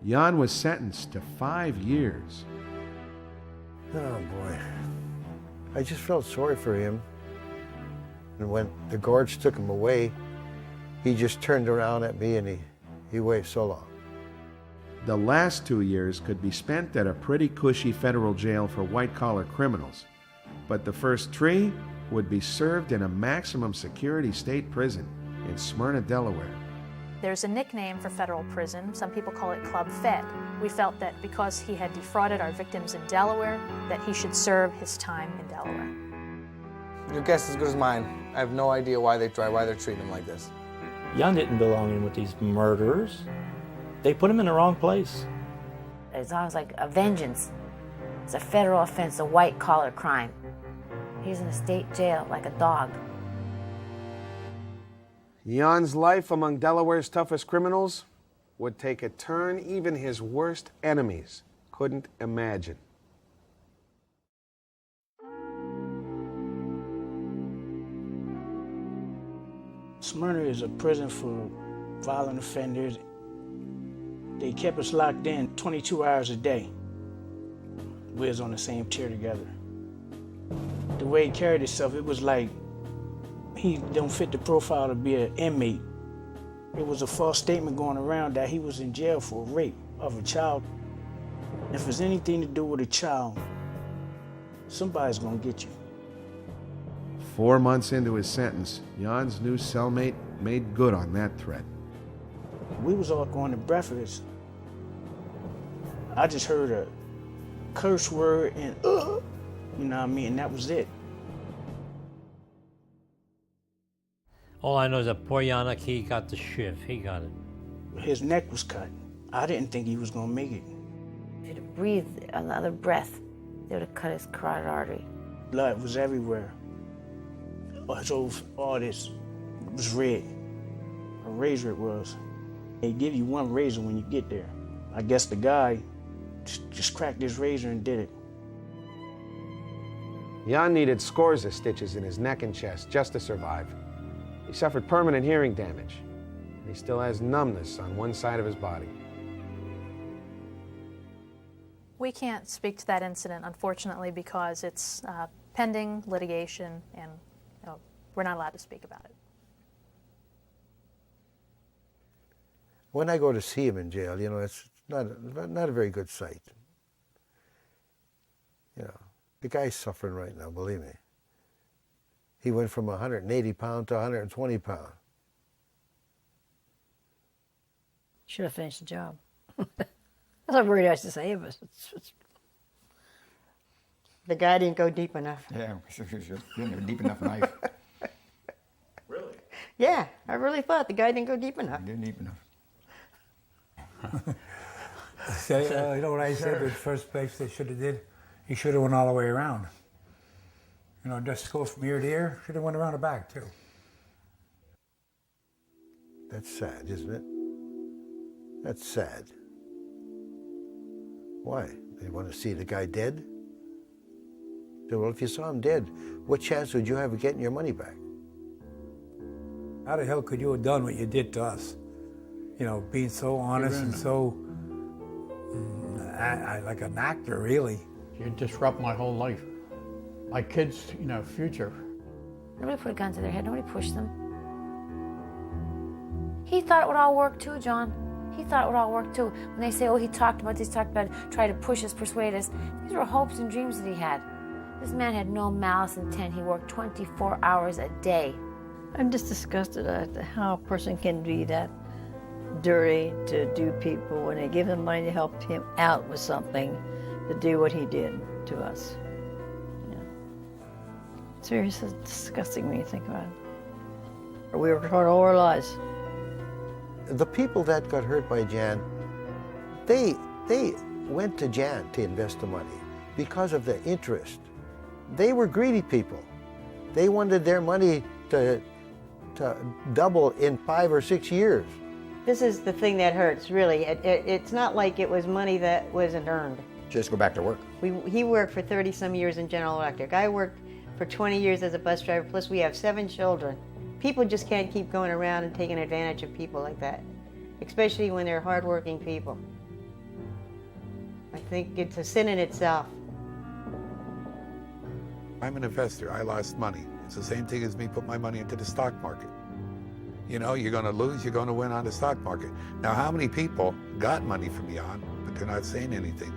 Jan was sentenced to 5 years. Oh boy. I just felt sorry for him. And when the guards took him away, he just turned around at me and he waved so long. The last 2 years could be spent at a pretty cushy federal jail for white-collar criminals. But the first 3 would be served in a maximum security state prison in Smyrna, Delaware. There's a nickname for federal prison. Some people call it Club Fed. We felt that because he had defrauded our victims in Delaware, that he should serve his time in Delaware. Your guess is as good as mine. I have no idea why they're treating him like this. Jan didn't belong in with these murderers. They put him in the wrong place. It's almost like a vengeance. It's a federal offense, a white-collar crime. He's in a state jail like a dog. Jan's life among Delaware's toughest criminals would take a turn even his worst enemies couldn't imagine. Smyrna is a prison for violent offenders. They kept us locked in 22 hours a day. We was on the same tier together. The way he carried himself, it was like he don't fit the profile to be an inmate. It was a false statement going around that he was in jail for rape of a child. If it's anything to do with a child, somebody's gonna get you. 4 months into his sentence, Jan's new cellmate made good on that threat. We was all going to breakfast. I just heard a curse word and you know what I mean, and that was it. All I know is that poor Yannick, he got the shiv. He got it. His neck was cut. I didn't think he was gonna make it. If he'd have breathed another breath, they would have cut his carotid artery. Blood was everywhere. All this was red. A razor it was. They give you one razor when you get there. I guess the guy just cracked his razor and did it. Jan needed scores of stitches in his neck and chest just to survive. He suffered permanent hearing damage. He still has numbness on one side of his body. We can't speak to that incident, unfortunately, because it's pending litigation and we're not allowed to speak about it. When I go to see him in jail, you know, it's not a very good sight. You know, the guy's suffering right now, believe me. He went from 180 pounds to 120 pounds. Should have finished the job. That's not very nice to say, but it's... The guy didn't go deep enough. Yeah, he didn't have a deep enough knife. Really? Yeah, I really thought the guy didn't go deep enough. He didn't deep enough. You know what I said? The first place they should have did, he should have went all the way around. You know, just go from ear to ear. Should have went around the back too. That's sad, isn't it? That's sad. Why? They want to see the guy dead? So, well, if you saw him dead, what chance would you have of getting your money back? How the hell could you have done what you did to us? You know, being so honest and so like an actor, really. You disrupt my whole life, my kids' future. Nobody put a gun to their head. Nobody pushed them. He thought it would all work too, John. He thought it would all work too. When they say, oh, he talked about this, talked about it, tried to push us, persuade us, these were hopes and dreams that he had. This man had no malice intent. He worked 24 hours a day. I'm just disgusted at how a person can be that dirty to do people when they give them money to help him out with something, to do what he did to us. Yeah. It's very disgusting when you think about it. We were taught all our lives. The people that got hurt by Jan, they went to Jan to invest the money because of the interest. They were greedy people. They wanted their money to double in 5 or 6 years. This is the thing that hurts, really. It's not like it was money that wasn't earned. Just go back to work. He worked for 30-some years in General Electric. I worked for 20 years as a bus driver, plus we have 7 children. People just can't keep going around and taking advantage of people like that, especially when they're hardworking people. I think it's a sin in itself. I'm an investor. I lost money. It's the same thing as me put my money into the stock market. You know, you're going to lose, you're going to win on the stock market. Now, how many people got money from Jan, but they're not saying anything?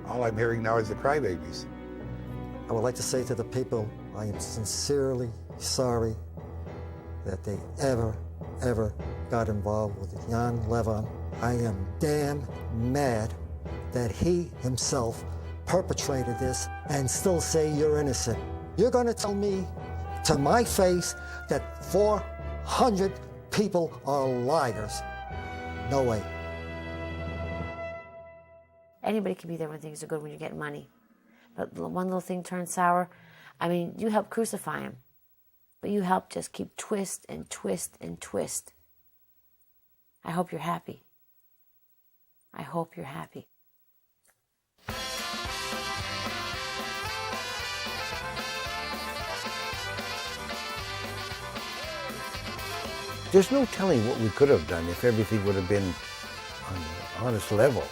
All I'm hearing now is the crybabies. I would like to say to the people, I am sincerely sorry that they ever got involved with Jan Levon. I am damn mad that he himself perpetrated this and still say you're innocent. You're going to tell me to my face that 400 people are liars? No way. Anybody can be there when things are good, when you're getting money. But one little thing turns sour. I mean, you helped crucify him, but you helped just keep twist and twist and twist. I hope you're happy. I hope you're happy. There's no telling what we could have done if everything would have been on an honest level.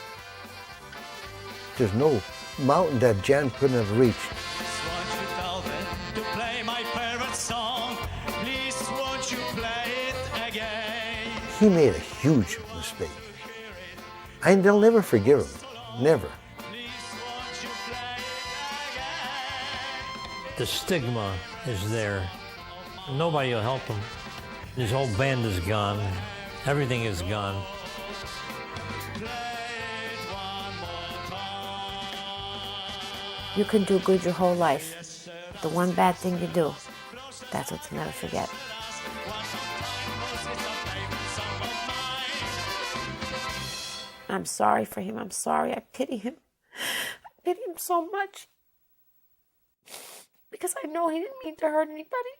There's no mountain that Jan couldn't have reached. Won't you tell them to play my favorite song? Please, won't you play it again? He made a huge mistake. And they'll never forgive him. Never. The stigma is there. Nobody will help him. His whole band is gone. Everything is gone. You can do good your whole life. The one bad thing you do, that's what to never forget. I'm sorry for him. I'm sorry. I pity him. I pity him so much. Because I know he didn't mean to hurt anybody.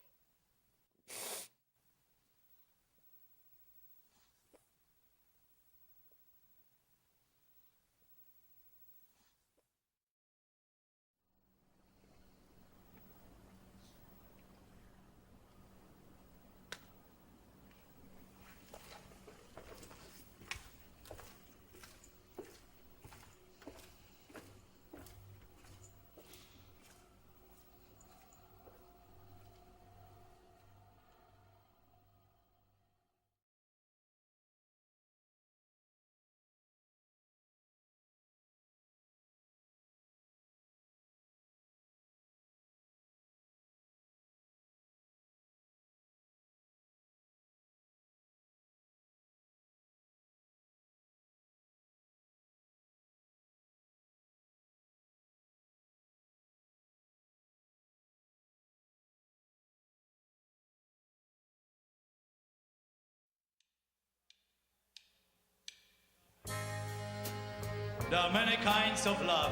There are many kinds of love.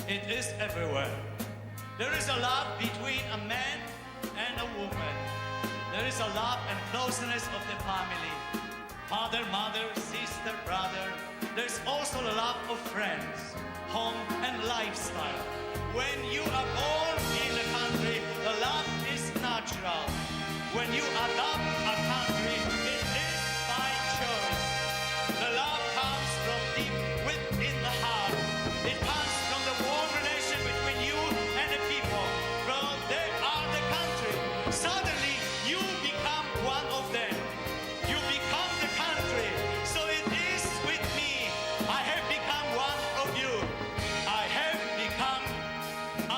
It is everywhere. There is a love between a man and a woman. There is a love and closeness of the family. Father, mother, sister, brother. There's also the love of friends, home, and lifestyle. When you are born in a country, the love is natural. When you adopt a country, it is by choice. The love comes from deep within the heart. It comes from the warm relation between you and the people. From they are the country. Suddenly, you become one of them. You become the country. So it is with me. I have become one of you. I have become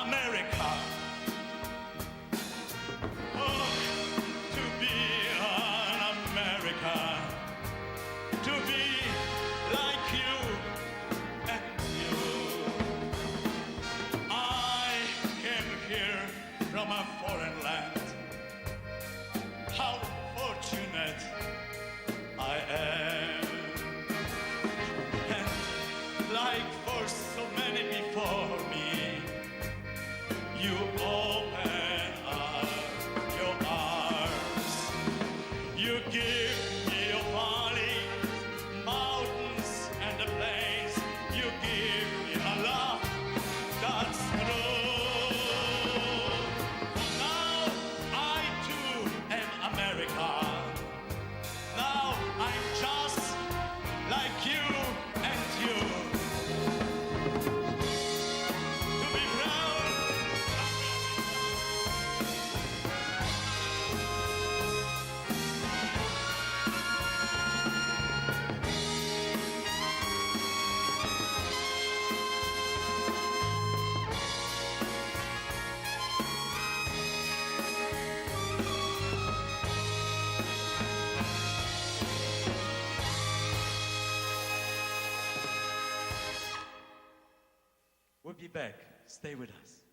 America. Oh, to be an American. To be like you and you. I came here from a foreign land. How fortunate I am. And like for so many before me, you open up your arms. You give me your valleys, mountains, and the plains. You give me a love that's true. Now I too am America. Now I'm just like you and you. To be proud. We'll be back. Stay with us.